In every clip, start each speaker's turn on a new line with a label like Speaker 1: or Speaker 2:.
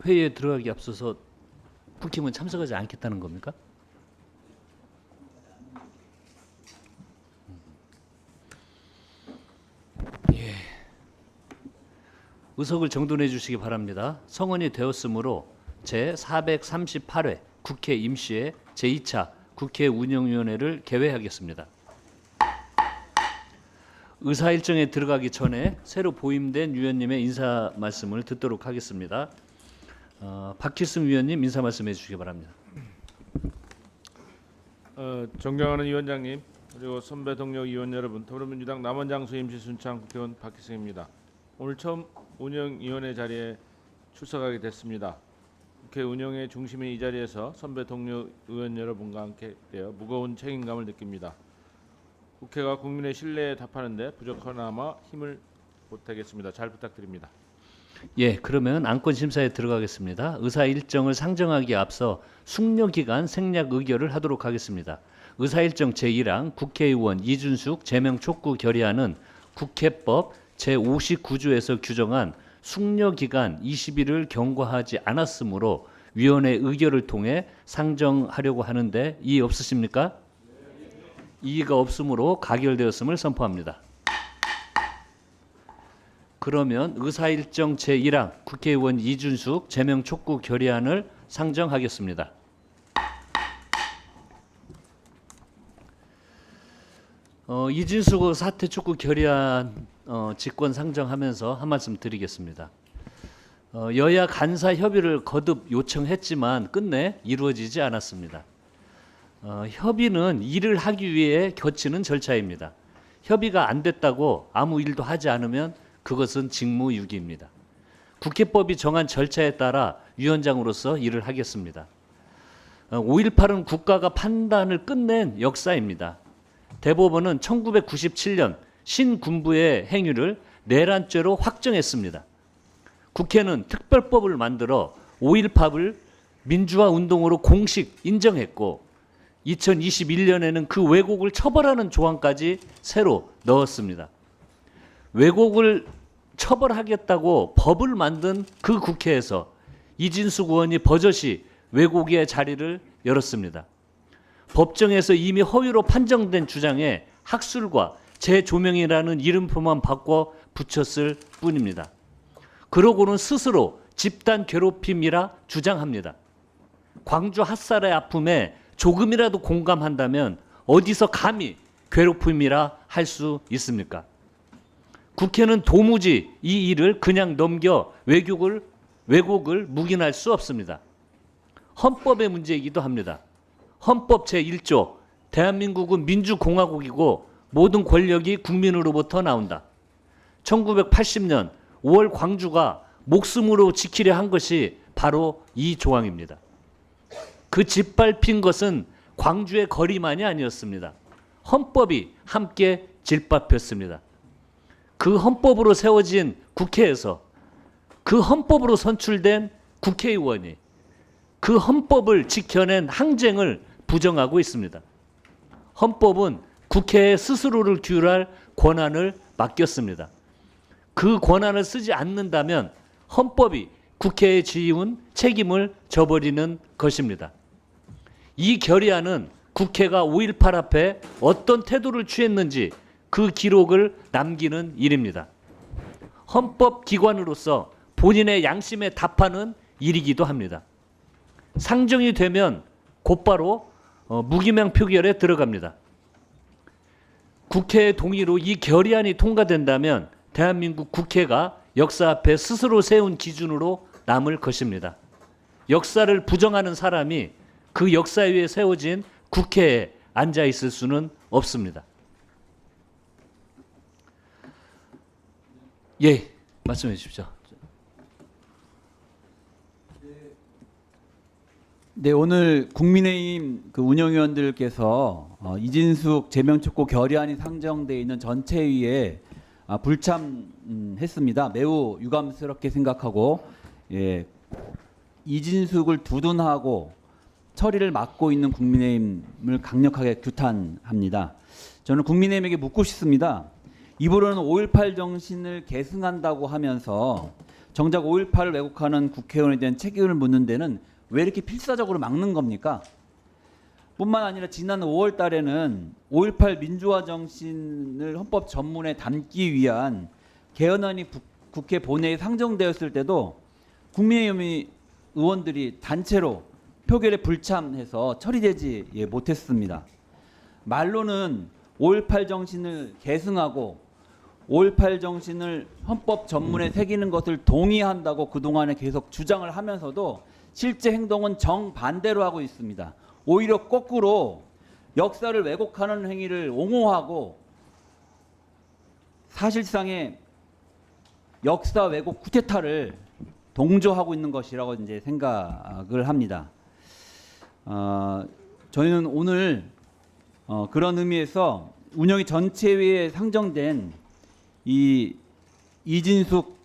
Speaker 1: 회의에 들어가기 앞서서 국힘은 참석하지 않겠다는 겁니까? 예. 의석을 정돈해 주시기 바랍니다. 성원이 되었으므로 제438회 국회 임시회 제2차 국회 운영위원회를 개회하겠습니다. 의사 일정에 들어가기 전에 새로 보임된 위원님의 인사 말씀을 듣도록 하겠습니다. 박희승 위원님 인사 말씀해 주시기 바랍니다.
Speaker 2: 존경하는 위원장님 그리고 선배 동료 의원 여러분, 더불어민주당 남원장수 임시순창 국회의원 박희승입니다. 오늘 처음 운영위원회 자리에 출석하게 됐습니다. 국회 운영의 중심인 이 자리에서 선배 동료 의원 여러분과 함께 되어 무거운 책임감을 느낍니다. 국회가 국민의 신뢰에 답하는데 부족하나마 힘을 보태겠습니다. 잘 부탁드립니다.
Speaker 1: 예, 그러면 안건 심사에 들어가겠습니다. 의사 일정을 상정하기에 앞서 숙려기간 생략 의결을 하도록 하겠습니다. 의사 일정 제1항 국회의원 이준숙 제명 촉구 결의안은 국회법 제59조에서 규정한 숙려기간 20일을 경과하지 않았으므로 위원회 의결을 통해 상정하려고 하는데 이의 없으십니까? 이의가 없으므로 가결되었음을 선포합니다. 그러면 의사일정 제1항 국회의원 이준숙 제명 촉구 결의안을 상정하겠습니다. 이준숙 사퇴 촉구 결의안 직권 상정하면서 한 말씀 드리겠습니다. 여야 간사 협의를 거듭 요청했지만 끝내 이루어지지 않았습니다. 협의는 일을 하기 위해 거치는 절차입니다. 협의가 안 됐다고 아무 일도 하지 않으면 그것은 직무유기입니다. 국회법이 정한 절차에 따라 위원장으로서 일을 하겠습니다. 5.18은 국가가 판단을 끝낸 역사입니다. 대법원은 1997년 신군부의 행위를 내란죄로 확정했습니다. 국회는 특별법을 만들어 5.18을 민주화 운동으로 공식 인정했고 2021년에는 그 왜곡을 처벌하는 조항까지 새로 넣었습니다. 왜곡을 처벌하겠다고 법을 만든 그 국회에서 이진숙 의원이 버젓이 왜곡의 자리를 열었습니다. 법정에서 이미 허위로 판정된 주장에 학술과 재조명이라는 이름표만 바꿔 붙였을 뿐입니다. 그러고는 스스로 집단 괴롭힘이라 주장합니다. 광주 핫살의 아픔에 조금이라도 공감한다면 어디서 감히 괴롭힘이라 할 수 있습니까? 국회는 도무지 이 일을 그냥 넘겨 왜곡을 묵인할 수 없습니다. 헌법의 문제이기도 합니다. 헌법 제1조 대한민국은 민주공화국이고 모든 권력이 국민으로부터 나온다. 1980년 5월 광주가 목숨으로 지키려 한 것이 바로 이 조항입니다. 그 짓밟힌 것은 광주의 거리만이 아니었습니다. 헌법이 함께 짓밟혔습니다. 그 헌법으로 세워진 국회에서 그 헌법으로 선출된 국회의원이 그 헌법을 지켜낸 항쟁을 부정하고 있습니다. 헌법은 국회에 스스로를 규율할 권한을 맡겼습니다. 그 권한을 쓰지 않는다면 헌법이 국회에 지은 책임을 져버리는 것입니다. 이 결의안은 국회가 5.18 앞에 어떤 태도를 취했는지 그 기록을 남기는 일입니다. 헌법기관으로서 본인의 양심에 답하는 일이기도 합니다. 상정이 되면 곧바로 무기명 표결에 들어갑니다. 국회의 동의로 이 결의안이 통과된다면 대한민국 국회가 역사 앞에 스스로 세운 기준으로 남을 것입니다. 역사를 부정하는 사람이 그 역사 위에 세워진 국회에 앉아 있을 수는 없습니다. 예, 말씀해 주십시오.
Speaker 3: 네, 오늘 국민의힘 그 운영위원들께서 이진숙 제명 촉구 결의안이 상정돼 있는 전체위에 불참했습니다. 매우 유감스럽게 생각하고 이진숙을 두둔하고 처리를 맡고 있는 국민의힘을 강력하게 규탄합니다. 저는 국민의힘에게 묻고 싶습니다. 입으로는 5.18 정신을 계승한다고 하면서 정작 5.18을 왜곡하는 국회의원에 대한 책임을 묻는 데는 왜 이렇게 필사적으로 막는 겁니까? 뿐만 아니라 지난 5월 달에는 5.18 민주화 정신을 헌법 전문에 담기 위한 개헌안이 국회 본회의에 상정되었을 때도 국민의힘 의원들이 단체로 표결에 불참해서 처리되지 못했습니다. 말로는 5.18 정신을 계승하고 5.18 정신을 헌법 전문에 새기는 것을 동의한다고 그동안에 계속 주장을 하면서도 실제 행동은 정반대로 하고 있습니다. 오히려 거꾸로 역사를 왜곡하는 행위를 옹호하고 사실상의 역사 왜곡 쿠데타를 동조하고 있는 것이라고 이제 생각을 합니다. 저희는 오늘 그런 의미에서 운영위 전체회의에 상정된 이 이진숙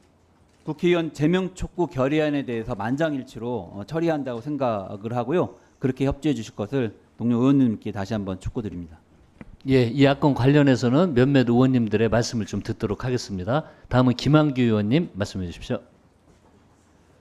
Speaker 3: 국회의원 제명 촉구 결의안에 대해서 만장일치로 처리한다고 생각을 하고요. 그렇게 협조해 주실 것을 동료 의원님께 다시 한번 촉구드립니다.
Speaker 1: 예, 이 안건 관련해서는 몇몇 의원님들의 말씀을 좀 듣도록 하겠습니다. 다음은 김한규 의원님 말씀해 주십시오.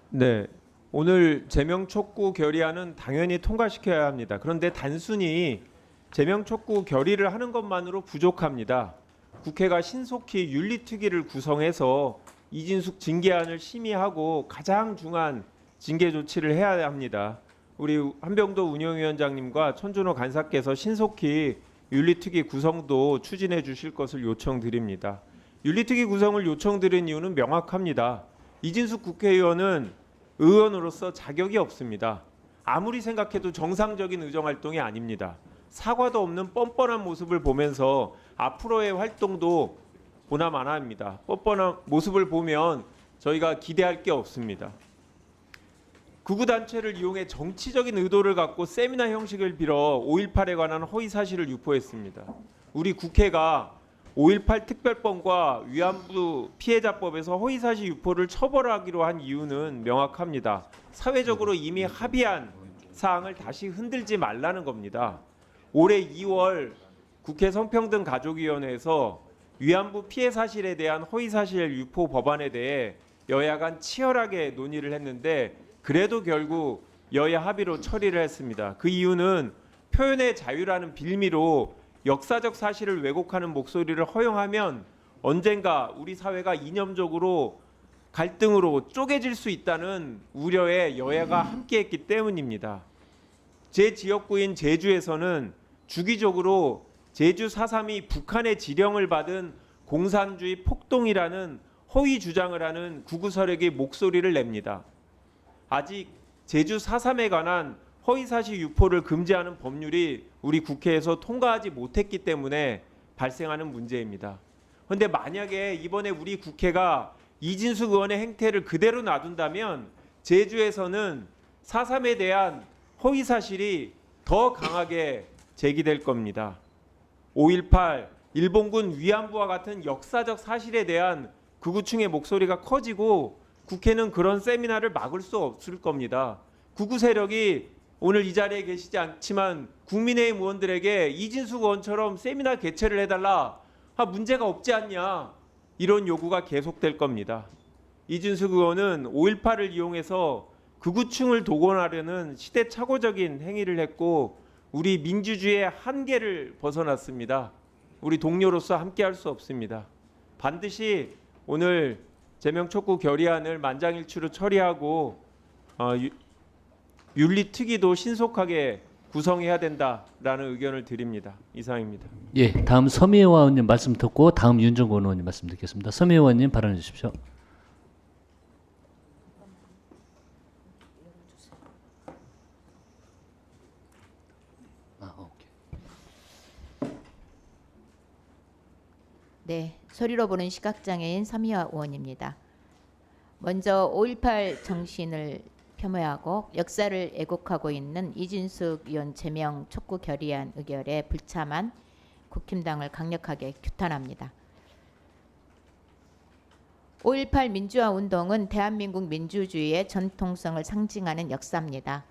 Speaker 4: 네, 오늘 제명 촉구 결의안은 당연히 통과시켜야 합니다. 그런데 단순히 제명 촉구 결의를 하는 것만으로 부족합니다. 국회가 신속히 윤리특위를 구성해서 이진숙 징계안을 심의하고 가장 중한 징계 조치를 해야 합니다. 우리 한병도 운영위원장님과 천준호 간사께서 신속히 윤리특위 구성도 추진해 주실 것을 요청드립니다. 윤리특위 구성을 요청드린 이유는 명확합니다. 이진숙 국회의원은 의원으로서 자격이 없습니다. 아무리 생각해도 정상적인 의정활동이 아닙니다. 사과도 없는 뻔뻔한 모습을 보면서 앞으로의 활동도 보나마나합니다. 뻔뻔한 모습을 보면 저희가 기대할 게 없습니다. 극우단체를 이용해 정치적인 의도를 갖고 세미나 형식을 빌어 5.18에 관한 허위 사실을 유포했습니다. 우리 국회가 5.18 특별법과 위안부 피해자법에서 허위 사실 유포를 처벌하기로 한 이유는 명확합니다. 사회적으로 이미 합의한 사항을 다시 흔들지 말라는 겁니다. 올해 2월 국회 성평등가족위원회에서 위안부 피해 사실에 대한 허위 사실 유포 법안에 대해 여야 간 치열하게 논의를 했는데 그래도 결국 여야 합의로 처리를 했습니다. 그 이유는 표현의 자유라는 빌미로 역사적 사실을 왜곡하는 목소리를 허용하면 언젠가 우리 사회가 이념적으로 갈등으로 쪼개질 수 있다는 우려에 여야가 함께했기 때문입니다. 제 지역구인 제주에서는 주기적으로 제주 4.3이 북한의 지령을 받은 공산주의 폭동이라는 허위 주장을 하는 구구 세력이 목소리를 냅니다. 아직 제주 4.3에 관한 허위사실 유포를 금지하는 법률이 우리 국회에서 통과하지 못했기 때문에 발생하는 문제입니다. 그런데 만약에 이번에 우리 국회가 이진숙 의원의 행태를 그대로 놔둔다면 제주에서는 4.3에 대한 허위사실이 더 강하게 제기될 겁니다. 5.18 일본군 위안부와 같은 역사적 사실에 대한 극우층의 목소리가 커지고 국회는 그런 세미나를 막을 수 없을 겁니다. 극우 세력이 오늘 이 자리에 계시지 않지만 국민의힘 의원들에게 이진숙 의원처럼 세미나 개최를 해달라, 문제가 없지 않냐, 이런 요구가 계속될 겁니다. 이진숙 의원은 5.18을 이용해서 극우층을 동원하려는 시대착오적인 행위를 했고 우리 민주주의의 한계를 벗어났습니다. 우리 동료로서 함께할 수 없습니다. 반드시 오늘 제명 촉구 결의안을 만장일치로 처리하고 윤리특위도 신속하게 구성해야 된다라는 의견을 드립니다. 이상입니다.
Speaker 1: 예, 다음 서미애 의원님 말씀 듣고 다음 윤정권 의원님 말씀 듣겠습니다. 서미애 의원님 발언해 주십시오. 오케이.
Speaker 5: 네, 소리로 보는 시각장애인 서미화 의원입니다. 먼저 5.18 정신을 폄훼하고 역사를 왜곡하고 있는 이진숙 의원 제명 촉구 결의안 의결에 불참한 국힘당을 강력하게 규탄합니다. 5.18 민주화 운동은 대한민국 민주주의의 전통성을 상징하는 역사입니다.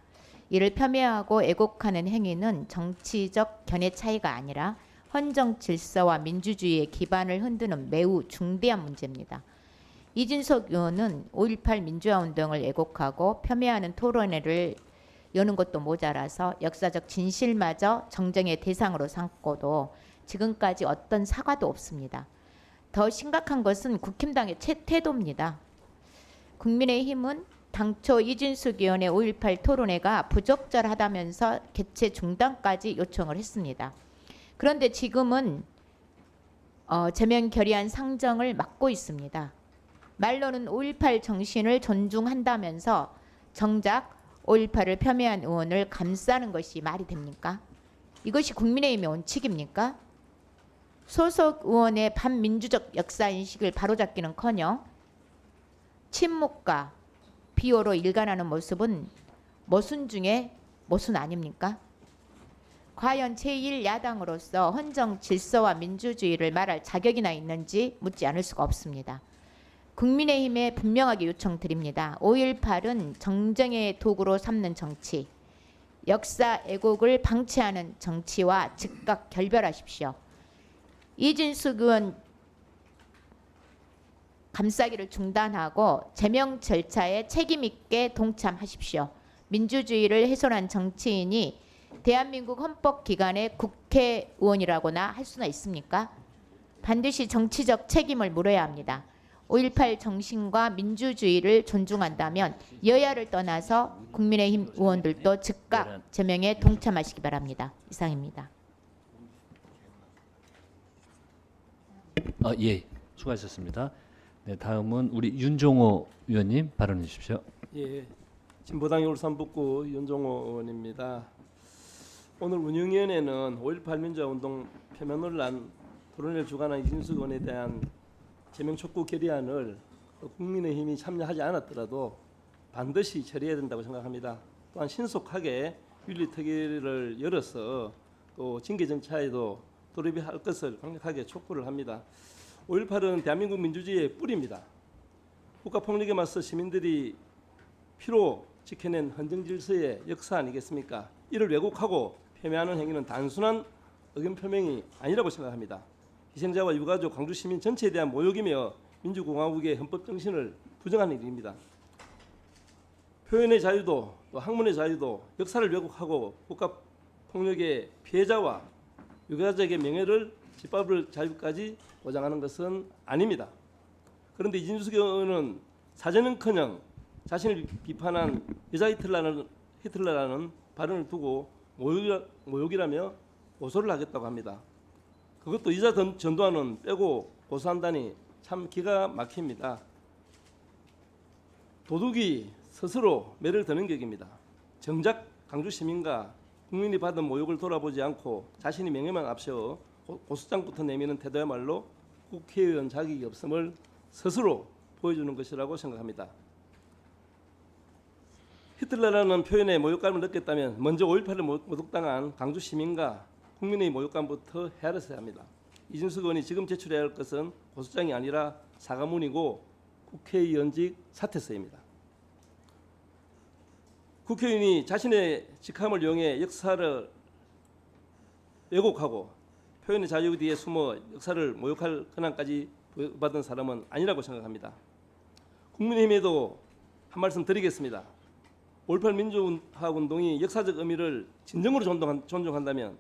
Speaker 5: 이를 폄훼하고 왜곡하는 행위는 정치적 견해 차이가 아니라 헌정 질서와 민주주의의 기반을 흔드는 매우 중대한 문제입니다. 이준석 의원은 5.18 민주화 운동을 애곡하고 폄훼하는 토론회를 여는 것도 모자라서 역사적 진실마저 정쟁의 대상으로 삼고도 지금까지 어떤 사과도 없습니다. 더 심각한 것은 국힘당의 태도입니다. 국민의힘은 당초 이준석 의원의 5.18 토론회가 부적절하다면서 개최 중단까지 요청을 했습니다. 그런데 지금은 제명 결의안 상정을 막고 있습니다. 말로는 5.18 정신을 존중한다면서 정작 5.18을 폄훼한 의원을 감싸는 것이 말이 됩니까? 이것이 국민의힘의 원칙입니까? 소속 의원의 반민주적 역사인식을 바로잡기는커녕 침묵과 비호로 일관하는 모습은 모순 중에 모순 아닙니까? 과연 제1야당으로서 헌정 질서와 민주주의를 말할 자격이나 있는지 묻지 않을 수가 없습니다. 국민의힘에 분명하게 요청드립니다. 5.18은 정쟁의 도구로 삼는 정치, 역사 애곡을 방치하는 정치와 즉각 결별하십시오. 이준석 의원 감싸기를 중단하고 제명 절차에 책임 있게 동참하십시오. 민주주의를 훼손한 정치인이 대한민국 헌법기관의 국회의원이라고나 할 수나 있습니까? 반드시 정치적 책임을 물어야 합니다. 5.18 정신과 민주주의를 존중한다면 여야를 떠나서 국민의힘 의원들도 즉각 제명에 동참하시기 바랍니다. 이상입니다.
Speaker 1: 예, 수고하셨습니다. 네, 다음은 우리 윤종호 의원님 발언해 주십시오.
Speaker 6: 예, 진보당 울산북구 윤종호 의원입니다. 오늘 운영위원회는 5.18 민주화운동 표명 논란 토론회를 주관한 이준석 의원에 대한 제명 촉구 결의안을 국민의힘이 참여하지 않았더라도 반드시 처리해야 된다고 생각합니다. 또한 신속하게 윤리특위를 열어서 또 징계 절차에도 돌입할 것을 강력하게 촉구를 합니다. 5.18은 대한민국 민주주의의 뿌리입니다. 국가폭력에 맞서 시민들이 피로 지켜낸 헌정질서의 역사 아니겠습니까? 이를 왜곡하고 폄훼하는 행위는 단순한 의견 표명이 아니라고 생각합니다. 희생자와 유가족, 광주 시민 전체에 대한 모욕이며 민주공화국의 헌법 정신을 부정하는 일입니다. 표현의 자유도 또 학문의 자유도 역사를 왜곡하고 국가폭력의 피해자와 유가족의 명예를 짓밟을 자유까지 보장하는 것은 아닙니다. 그런데 이준석 의원은 사죄는커녕 자신을 비판한 여자 히틀러라는 발언을 두고 모욕이라며 고소를 하겠다고 합니다. 그것도 이자 전두환은 빼고 고소한다니 참 기가 막힙니다. 도둑이 스스로 매를 드는 격입니다. 정작 광주 시민과 국민이 받은 모욕을 돌아보지 않고 자신이 명예만 앞세워 고소장부터 내미는 태도야말로 국회의원 자격이 없음을 스스로 보여주는 것이라고 생각합니다. 히틀러라는 표현에 모욕감을 느꼈다면 먼저 5.18을 모독당한 광주 시민과 국민의 모욕감부터 헤아렸어야 합니다. 이준석 의원이 지금 제출해야 할 것은 고소장이 아니라 사과문이고 국회의원직 사퇴서입니다. 국회의원이 자신의 직함을 이용해 역사를 왜곡하고 표현의 자유 뒤에 숨어 역사를 모욕할 권한까지 받은 사람은 아니라고 생각합니다. 국민의힘에도 한 말씀 드리겠습니다. 5.18 민주화 운동이 역사적 의미를 진정으로 존중한다면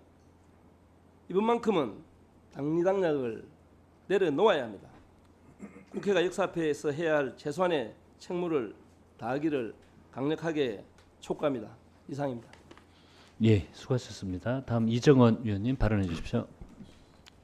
Speaker 6: 이번만큼은 당리당략을 내려놓아야 합니다. 국회가 역사 앞에서 해야 할 최소한의 책무를 다하기를 강력하게 촉구합니다. 이상입니다.
Speaker 1: 예, 수고하셨습니다. 다음 이정원 위원님 발언해 주십시오.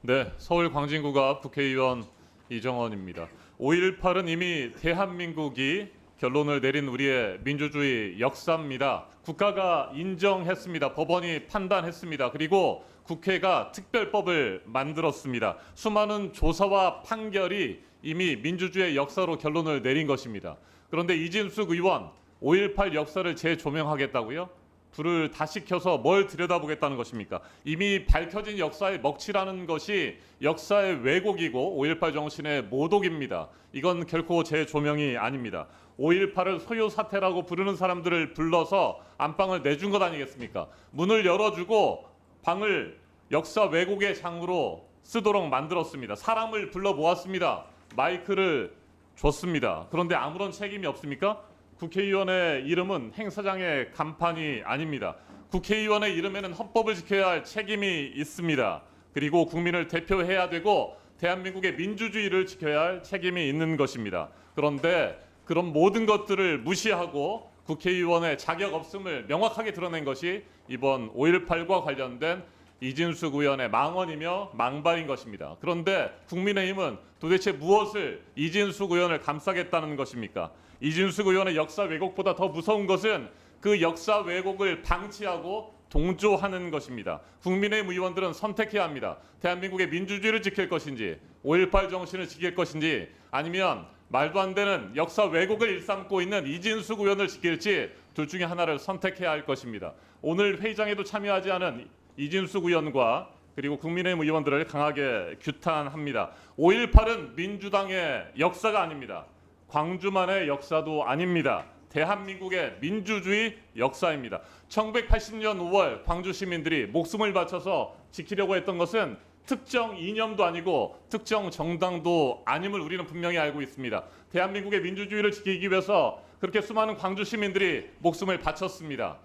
Speaker 7: 네, 서울 광진구가 국회의원 이정원입니다. 5.18은 이미 대한민국이 결론을 내린 우리의 민주주의 역사입니다. 국가가 인정했습니다. 법원이 판단했습니다. 그리고 국회가 특별법을 만들었습니다. 수많은 조사와 판결이 이미 민주주의 역사로 결론을 내린 것입니다. 그런데 이준석 의원 5.18 역사를 재조명하겠다고요? 불을 다시 켜서 뭘 들여다보겠다는 것입니까? 이미 밝혀진 역사의 먹칠하는 것이 역사의 왜곡이고 5.18 정신의 모독입니다. 이건 결코 재조명이 아닙니다. 5.18을 소요 사태라고 부르는 사람들을 불러서 안방을 내준 것 아니겠습니까? 문을 열어주고 방을 역사 왜곡의 장으로 쓰도록 만들었습니다. 사람을 불러 모았습니다. 마이크를 줬습니다. 그런데 아무런 책임이 없습니까? 국회의원의 이름은 행사장의 간판이 아닙니다. 국회의원의 이름에는 헌법을 지켜야 할 책임이 있습니다. 그리고 국민을 대표해야 되고 대한민국의 민주주의를 지켜야 할 책임이 있는 것입니다. 그런데 그런 모든 것들을 무시하고 국회의원의 자격 없음을 명확하게 드러낸 것이 이번 5.18과 관련된 이진숙 의원의 망언이며 망발인 것입니다. 그런데 국민의힘은 도대체 무엇을 이진숙 의원을 감싸겠다는 것입니까? 이진숙 의원의 역사 왜곡보다 더 무서운 것은 그 역사 왜곡을 방치하고 동조하는 것입니다. 국민의힘 의원들은 선택해야 합니다. 대한민국의 민주주의를 지킬 것인지 5.18 정신을 지킬 것인지 아니면 말도 안 되는 역사 왜곡을 일삼고 있는 이진숙 의원을 지킬지 둘 중에 하나를 선택해야 할 것입니다. 오늘 회의장에도 참여하지 않은 이진숙 의원과 그리고 국민의힘 의원들을 강하게 규탄합니다. 5.18은 민주당의 역사가 아닙니다. 광주만의 역사도 아닙니다. 대한민국의 민주주의 역사입니다. 1980년 5월 광주 시민들이 목숨을 바쳐서 지키려고 했던 것은 특정 이념도 아니고 특정 정당도 아님을 우리는 분명히 알고 있습니다. 대한민국의 민주주의를 지키기 위해서 그렇게 수많은 광주 시민들이 목숨을 바쳤습니다.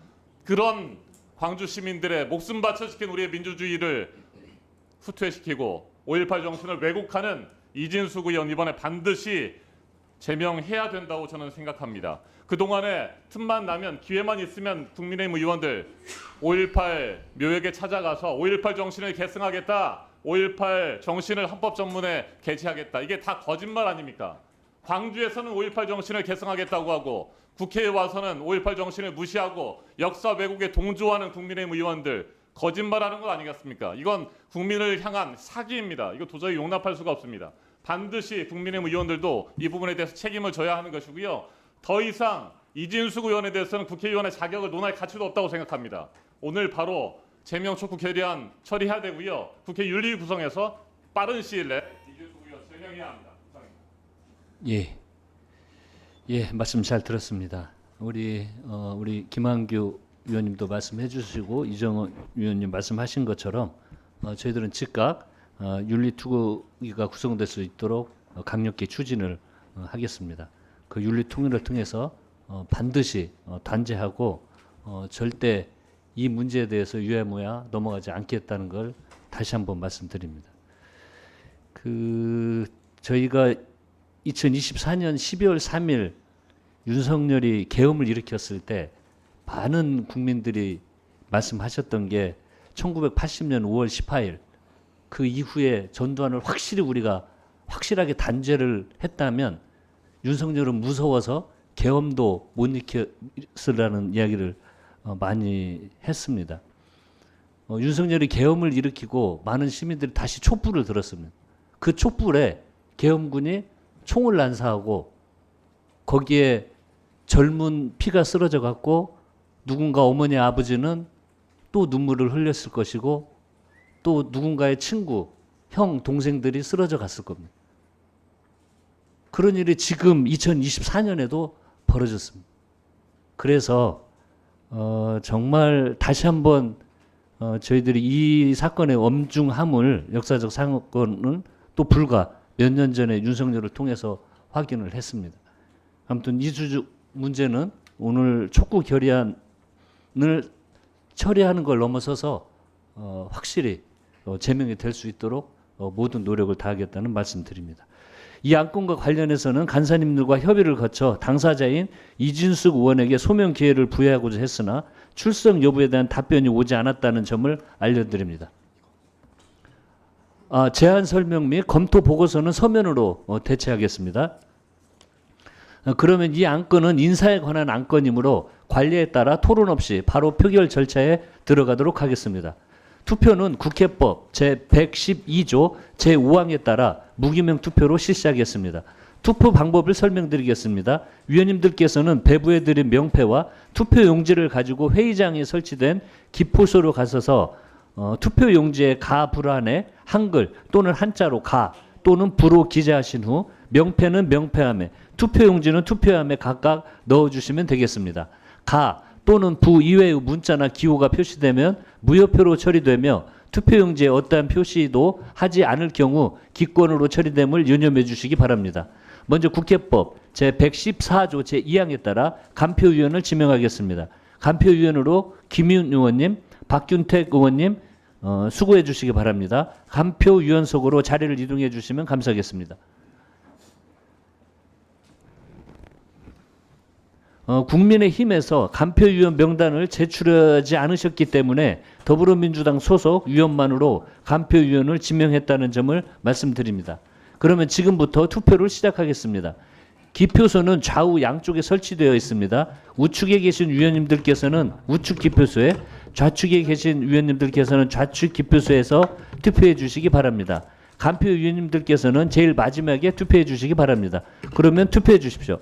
Speaker 7: 그런 광주 시민들의 목숨 바쳐 지킨 우리의 민주주의를 후퇴시키고 5.18 정신을 왜곡하는 이진숙 의원 이번에 반드시 제명해야 된다고 저는 생각합니다. 그동안에 틈만 나면 기회만 있으면 국민의힘 의원들 5.18 묘역에 찾아가서 5.18 정신을 계승하겠다. 5.18 정신을 헌법 전문에 게재하겠다. 이게 다 거짓말 아닙니까? 광주에서는 5.18 정신을 계승하겠다고 하고 국회에 와서는 5.18 정신을 무시하고 역사 왜곡에 동조하는 국민의힘 의원들 거짓말하는 것 아니겠습니까? 이건 국민을 향한 사기입니다. 이거 도저히 용납할 수가 없습니다. 반드시 국민의힘 의원들도 이 부분에 대해서 책임을 져야 하는 것이고요. 더 이상 이진숙 의원에 대해서는 국회의원의 자격을 논할 가치도 없다고 생각합니다. 오늘 바로 제명 촉구 결의안 처리해야 되고요. 국회 윤리 구성에서 빠른 시일 내에 이진숙 의원 제명해야 합니다. 감사합니다.
Speaker 1: 예, 말씀 잘 들었습니다. 우리 김한규 위원님도 말씀해 주시고 이정원 위원님 말씀하신 것처럼 저희들은 즉각 윤리투구가 구성될 수 있도록 강력히 추진을 하겠습니다. 그 윤리통일을 통해서 반드시 단죄하고 절대 이 문제에 대해서 유야무야 넘어가지 않겠다는 걸 다시 한번 말씀드립니다. 저희가 2024년 12월 3일 윤석열이 계엄을 일으켰을 때 많은 국민들이 말씀하셨던 게 1980년 5월 18일 그 이후에 전두환을 우리가 확실하게 단죄를 했다면 윤석열은 무서워서 계엄도 못 일으켰으라는 이야기를 많이 했습니다. 윤석열이 계엄을 일으키고 많은 시민들이 다시 촛불을 들었습니다. 그 촛불에 계엄군이 총을 난사하고 거기에 젊은 피가 쓰러져 갖고 누군가 어머니 아버지는 또 눈물을 흘렸을 것이고 또 누군가의 친구, 형, 동생들이 쓰러져 갔을 겁니다. 그런 일이 지금 2024년에도 벌어졌습니다. 그래서 정말 다시 한번 저희들이 이 사건의 엄중함을 역사적 사건은 또 불과 몇 년 전에 윤석열을 통해서 확인을 했습니다. 아무튼 이주 문제는 오늘 촉구 결의안을 처리하는 걸 넘어서서 확실히 제명이 될 수 있도록 모든 노력을 다하겠다는 말씀드립니다. 이 안건과 관련해서는 간사님들과 협의를 거쳐 당사자인 이진숙 의원에게 소명 기회를 부여하고자 했으나 출석 여부에 대한 답변이 오지 않았다는 점을 알려드립니다. 제안 설명 및 검토 보고서는 서면으로 대체하겠습니다. 그러면 이 안건은 인사에 관한 안건이므로 관례에 따라 토론 없이 바로 표결 절차에 들어가도록 하겠습니다. 투표는 국회법 제112조 제5항에 따라 무기명 투표로 실시하겠습니다. 투표 방법을 설명드리겠습니다. 위원님들께서는 배부해드린 명패와 투표용지를 가지고 회의장에 설치된 기포소로 가셔서 투표용지의 가 불안에 한글 또는 한자로 가 또는 부로 기재하신 후 명패는 명패함에 투표용지는 투표함에 각각 넣어주시면 되겠습니다. 가 또는 부 이외의 문자나 기호가 표시되면 무효표로 처리되며 투표용지에 어떠한 표시도 하지 않을 경우 기권으로 처리됨을 유념해 주시기 바랍니다. 먼저 국회법 제114조 제2항에 따라 간표위원을 지명하겠습니다. 간표위원으로 김윤 의원님, 박균택 의원님 수고해 주시기 바랍니다. 간표위원석으로 자리를 이동해 주시면 감사하겠습니다. 국민의힘에서 간표위원 명단을 제출하지 않으셨기 때문에 더불어민주당 소속 위원만으로 간표위원을 지명했다는 점을 말씀드립니다. 그러면 지금부터 투표를 시작하겠습니다. 기표소는 좌우 양쪽에 설치되어 있습니다. 우측에 계신 위원님들께서는 우측 기표소에, 좌측에 계신 위원님들께서는 좌측 기표소에서 투표해 주시기 바랍니다. 간표위원님들께서는 제일 마지막에 투표해 주시기 바랍니다. 그러면 투표해 주십시오.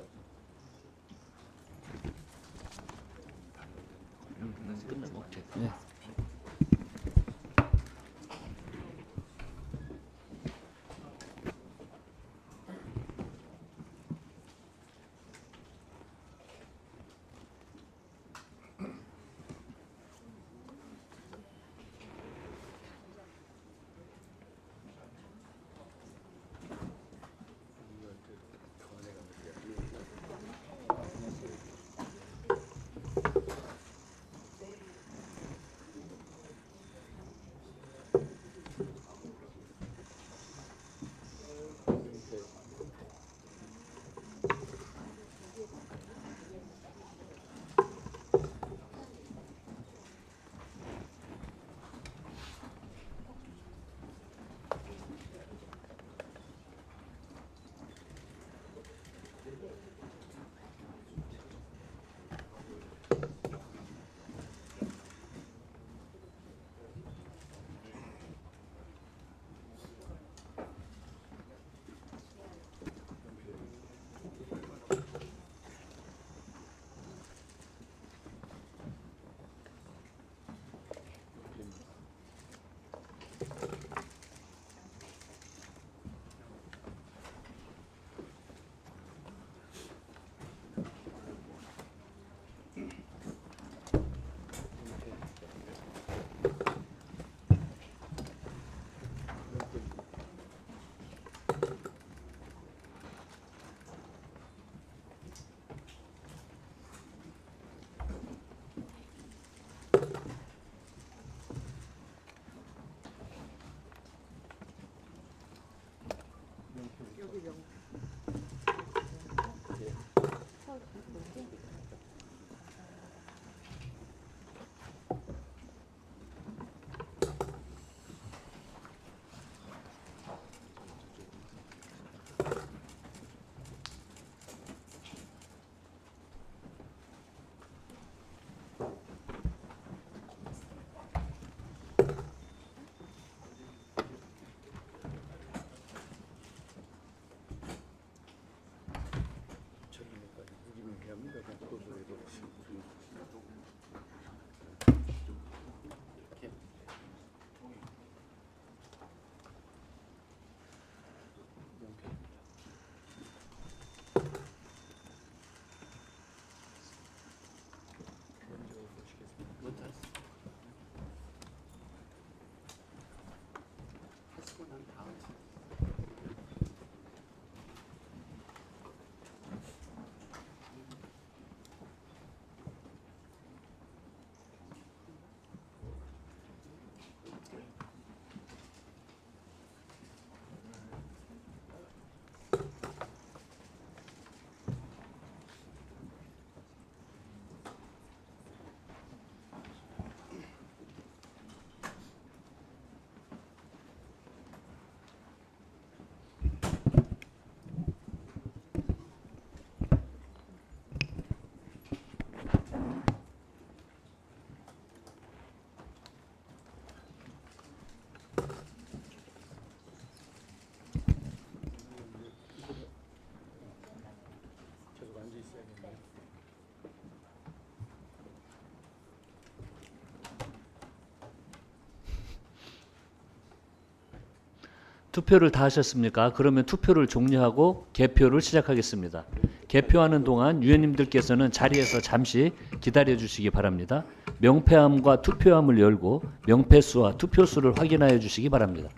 Speaker 1: 투표를 다 하셨습니까? 그러면 투표를 종료하고 개표를 시작하겠습니다. 개표하는 동안 위원님들께서는 자리에서 잠시 기다려 주시기 바랍니다. 명패함과 투표함을 열고 명패수와 투표수를 확인하여 주시기 바랍니다.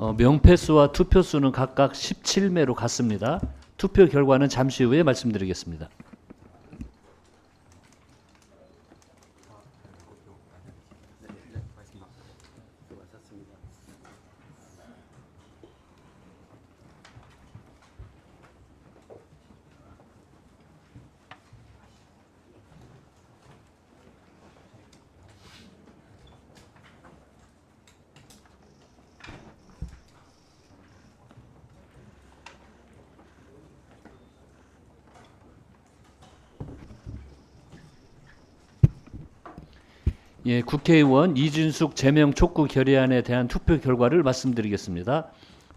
Speaker 1: 명패수와 투표수는 각각 17매로 같습니다. 투표 결과는 잠시 후에 말씀드리겠습니다. 예, 국회의원 이준숙 제명 촉구 결의안에 대한 투표 결과를 말씀드리겠습니다.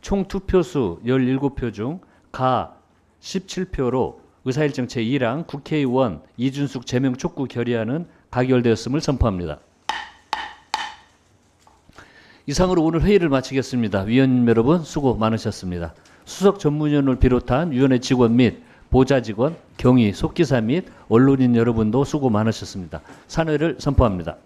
Speaker 1: 총 투표수 17표 중 가 17표로 의사일정 제2랑 국회의원 이준숙 제명 촉구 결의안은 가결되었음을 선포합니다. 이상으로 오늘 회의를 마치겠습니다. 위원님 여러분 수고 많으셨습니다. 수석 전문위원을 비롯한 위원회 직원 및 보좌 직원, 경위, 속기사 및 언론인 여러분도 수고 많으셨습니다. 산회를 선포합니다.